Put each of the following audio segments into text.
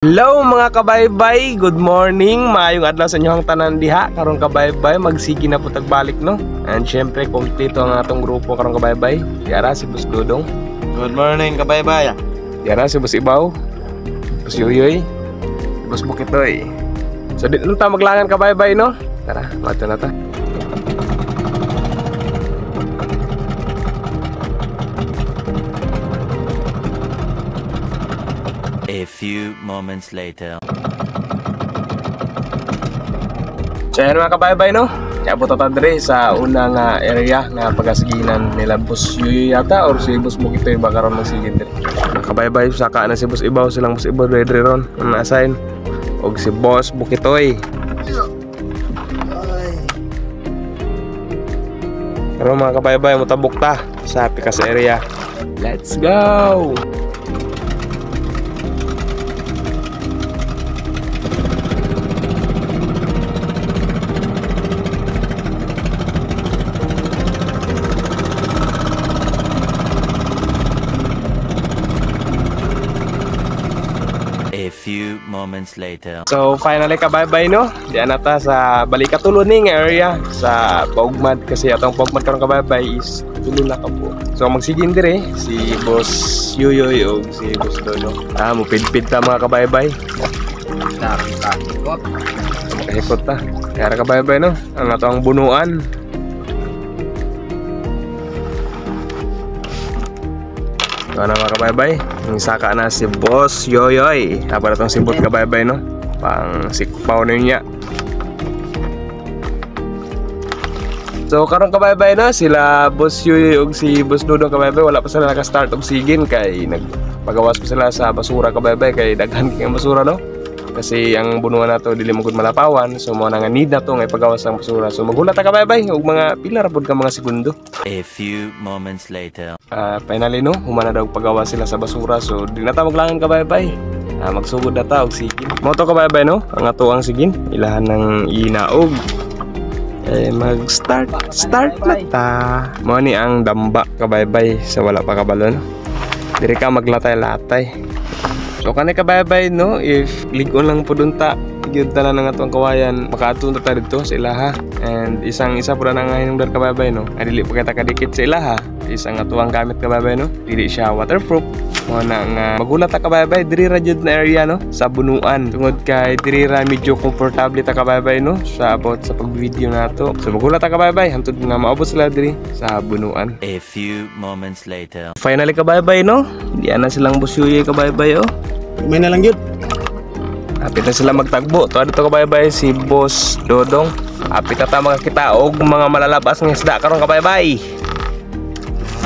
Hello mga kabaybay, good morning, maayong adlaw sa inyong tanan diha. Karong kabaybay, magsigi na po tagbalik no. And syempre, kompleto ang atong grupo karong kabaybay. Diara si Boss Dodong. Good morning kabaybay. Diara si Boss Ibaw, Boss Yoyoy, Boss Bukitoy. So dito ta maglangan kabaybay no. Tara, mato na ta. A few moments later. So yan mga kabaybay no. Abot ta dre sa unang area nga pagasiginan nila Boss Yoyoy yata or si Boss Bukitoy ba karon magsigin dre. Mga kabaybay, saka na si Boss Ibaw, silang Boss Ibaw dre ron ang assign og si Boss Bukitoy. Pero mga kabaybay, mutabok ta sa pikas area. Let's go! A few moments later. So finally kabaybay no, diyan na ta sa Balikatulo ning area sa Paugmad kasi atong Paugmad karon kabaybay is tulo na ka po. So magsigin dire si Boss Yoyoy o si Boss Dodong. Mupid-pid ta mga kabaybay. Kahikot ta. Kaya kabaybay no, ang atong bunuan. So na mga kabaybay, saka na si Boss Yoyoy. Apa itong sibot kabaybay no, pang sikpaw na niya. So karon kabaybay no, sila Boss Yoyoy ug si Boss Dodong kabaybay wala pa sila naka-start og sigin kay nagpagawas pa sila sa basura kabaybay kay daghan kay basura no. Kasi ang bunuan nato dili mo gud malapawan, so mo nga need na to nga ipagawas ang basura. So maghulat ta kabaybay og mga pila ra pud ka mga segundo. A few moments later. Finally no, humana daw pagawas sila sa basura. So di na ta maglangan kabaybay. Magsugod na ta og sigin. Mo to kabaybay no, ang ato ang sigin ilahan ng inaog. Mag-start na ta. Mo ni ang damba kabaybay sa wala pa kabalon. Diri ka maglatay-latay. So kanay kabaybay no, if ligon lang po dun ta, gyud tala na nga atong kawayan, makaatun ta dito sa ilaha. And isa po na nga hinungdan kabaybay no, ay dili pa kita kadikit sa ilaha. Isang atuang gamit kabaybay no, dili siya waterproof. Mo na nga magulat ta kabaybay, diri ra jud na area no, sa bunuan. Tungod kay diri ra medyo komportable ta kabaybay no, sa about sa pag-video nato. So magulat ta kabaybay, hantod nga maabot sila diri sa bunuan. A few moments later. Finally kabaybay no, diyan na silang Boss Yoyoy kabaybay oh. May na lang yun. Apit na sila magtagbo. Tuwa dito kabaybay si Boss Dodong. Apit na ta makakita og mga malalabas ng isda karon kabaybay.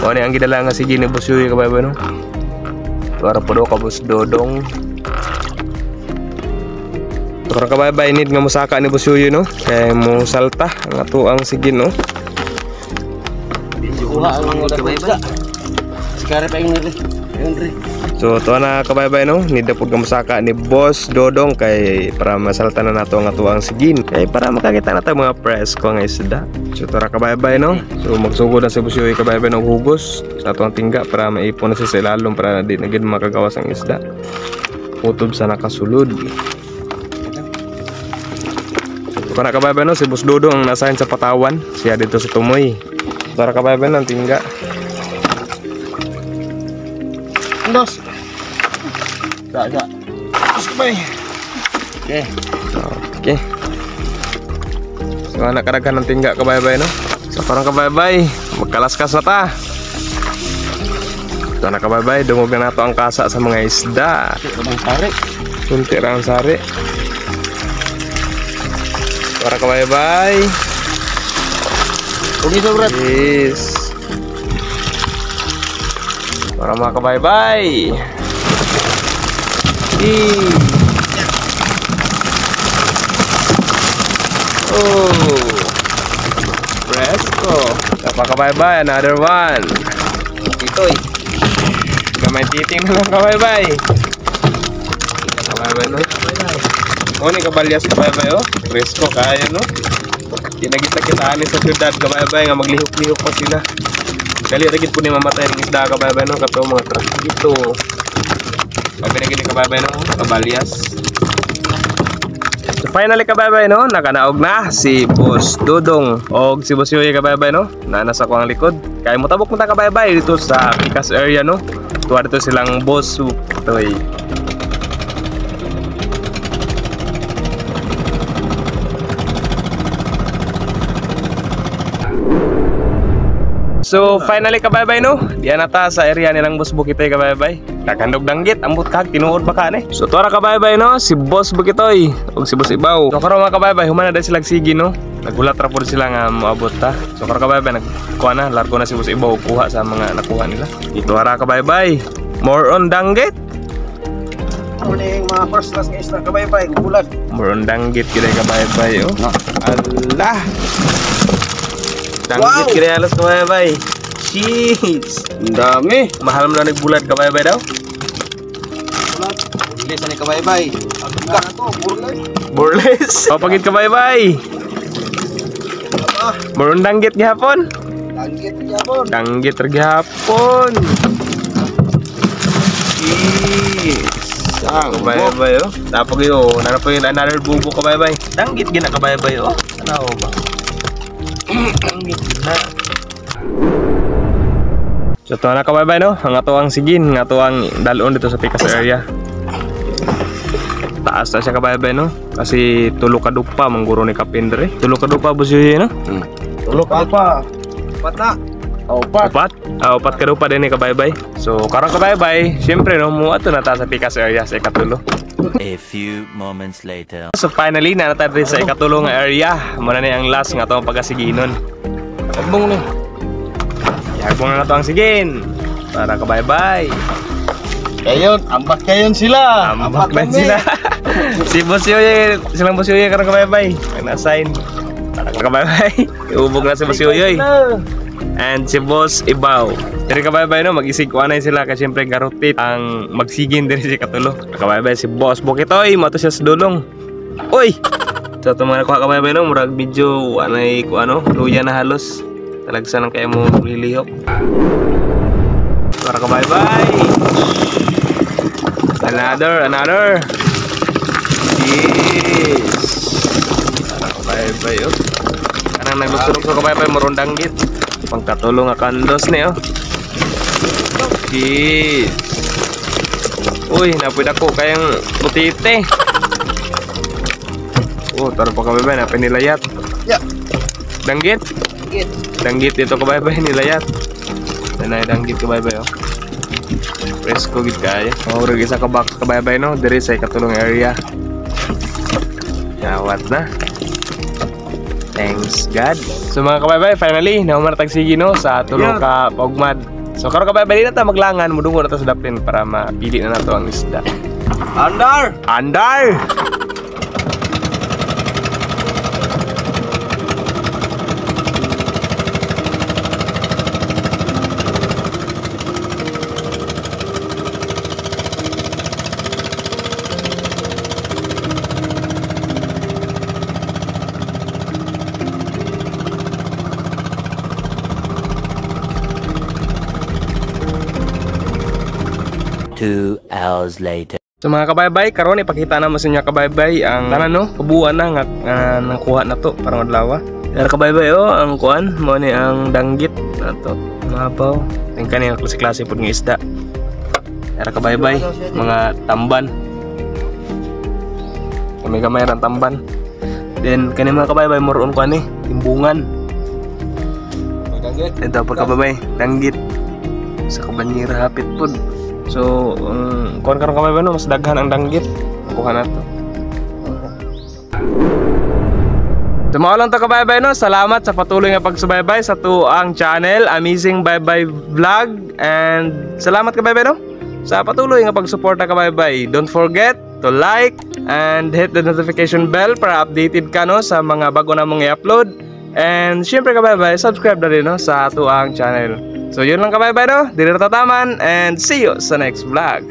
Ano ang gidala nga sige ni Boss Yoyoy kabaybay no. Tuwa po do ka Boss Dodong. Tuwa kabaybay, need nga musaka ni Boss Yoyoy no. Kaya mo salta ang ato ang sige no. Kuha ang mga kabaybay. Sikara pa yung nire. So tuwa na kabaybay no, need na po ka musaka ni Boss Dodong kay para masalta na nato ang atuang sigin. Kay para makakita na tayo mga presko nga isda. So tara kabaybay no. So magsugod na si Boss Yoyoy kabaybay ng hugos sa atuang tingga para maipon na siya sa ilalom para di na gid makagawas ang isda. Utob sa nakasulod. So kana kabaybay no, si Boss Dodong ang nasahin sa Patawan, siya dito sa Tumoy. Tara kabaybay ng tingga. Dos. Gak. Terus kembali. Okay. So anak kadagan ng tingga kabaybay no. So parang kabaybay, magkalaskas na ta. So anak kabaybay, dungog na nato ang kasa sa mga isda. Kunti ra ang sari. Para kabaybay. Ugi sobrat. Yes. Para mga kabaybay. Oh, presko.Apa kabaybay, another one. Itoy. Gamay titing na lang kabaybay. Kabaybay no. Oh, ni kabalyas kabaybay oh. Presko kaya no. Kinagit-kitaan ni sa syudad kabaybay nga maglihok-lihok pa sila. Dali ra gid po ni mamatay ng isda kabaybay no, kato mga truck dito. Mabinigin ni kabaybay no, kabalyas. So finally kabaybay no, nakanaog na si Boss Dudong og si Boss Yoyoy kabaybay no, na nasa ko ang likod. Kaya mo tabok na kabaybay dito sa Picas area no. Tuwa dito silang Boss Toy. So finally kabaybay no, diyan na ta sa area nilang Boss Bukitoy kabaybay. Nakandog danggit, ambot kag tinuod ba ka ni? So tuwa kabaybay no, si Boss Bukitoy ug si Boss Ibaw. So karon mga kabaybay, humana na sila sige no. Nagulat ra pud sila nga moabot ta. So karon kabaybay nagkuha na, largo na si Boss Ibaw kuha sa mga nakuha nila. Ito ara kabaybay. More on danggit. Morning mga first class guys na kabaybay, bulan. More on danggit kira kabaybay oh. Allah. Danggit Wow! kira alas kabaybay. Jeez. Ang dami. Mahal mo na nagbulat kabaybay daw. Bulan. Bilis na ni kabaybay. Agak to, burles. Burles. O pagit kabaybay. Ah, More on danggit gihapon. danggit yapon. Danggit ra gihapon. Sang Kabaybay oh. Tapos yun, nana po yun another bubo kabaybay. Danggit gina kabaybay oh. Ano ba? Danggit gina. So ito na kabaybay no, ang ato ang sigin, ang ato ang dalon dito sa Picas area. Taas na siya kabaybay no, kasi tulo ka dupa mangguro ni Kapindre. Tulo ka dupa Boss Yoyoy no? Tulog ka pa. Pata. Opat. Upat ka dupa din ni kabaybay. So karon kabaybay, syempre no, mo ato na ta sa Picas area sa ikatulo. A few moments later. So finally, nanatad rin sa ikatulong area. Muna na yung last nga ito ang pagkasiginon. Agbong ni. Ihagbong na ito ang sigin. Para kabaybay. Kayon, ambak kayon sila. Ambak na sila. Si Boss Yoyoy, silang Boss Yoyoy karang kabaybay. Ang na-assign. Para kabaybay. Iubog na si Boss Yoyoy. And si Boss Ibaw. Pero kabaybay no, mag-isig ko anay sila kasi syempre garutit ang magsigin din si katulo. Kabaybay si Boss Bukitoy, mato siya sa dulong. Uy! So ito mga nakuha kabaybay no, murag video anay ko ano, luya na halos. Talagsan lang kayo mo lilihok. Para kabaybay. Another. Yes. Para kabaybay oh. Kanang naglusulog sa kabaybay, marundang git. Pangkatulong nga kandos ni oh. Yes. Uy, napid ako kayang putite. Oh, taro pa kabaybay, napid nilayat. Ya. Danggit. Danggit. Danggit ito kabaybay, nilayat. Nanay danggit kabaybay oh. Presko gid kaya. Oh, rug isa ka box kabaybay no, diri sa katulong area. Yawat na. Thanks God. So mga kabaybay, finally naumartag sige no sa tulong ka paugmad. So karon kabaybay na ta maglangan, mudungo na ta sa dapin para mapili na nato ang isda. Andar. Andar. Two hours later. So mga kabaybay, karon ipakita na mo sa inyo kabaybay ang tanan no, kabuuan na nga nakuha na to parang adlaw. Pero kabaybay oh, ang kuan mo ni ang danggit nato. Mapaw. Ting kani ang klase-klase pud nga isda. Pero kabaybay, mga tamban. Gamay ran tamban. Then kani mga kabaybay moron kuan ni, timbungan. Danggit. Ito pa kabaybay, danggit. Sa kabanyera hapit pud. So, kuhan karon kabaybay no, mas daghan ang danggit. Kuha na to. Tumao lang to kabaybay no. Salamat sa patuloy nga pagsubaybay sa tuang channel, Amazing Baybay Vlog. And salamat kabaybay no sa patuloy nga pagsuporta kabaybay. Don't forget to like and hit the notification bell para updated ka no sa mga bago namong i-upload. And syempre kabaybay, subscribe na rin no sa tuang channel. So yun lang kabaybay no, dito na tataman and see you sa next vlog.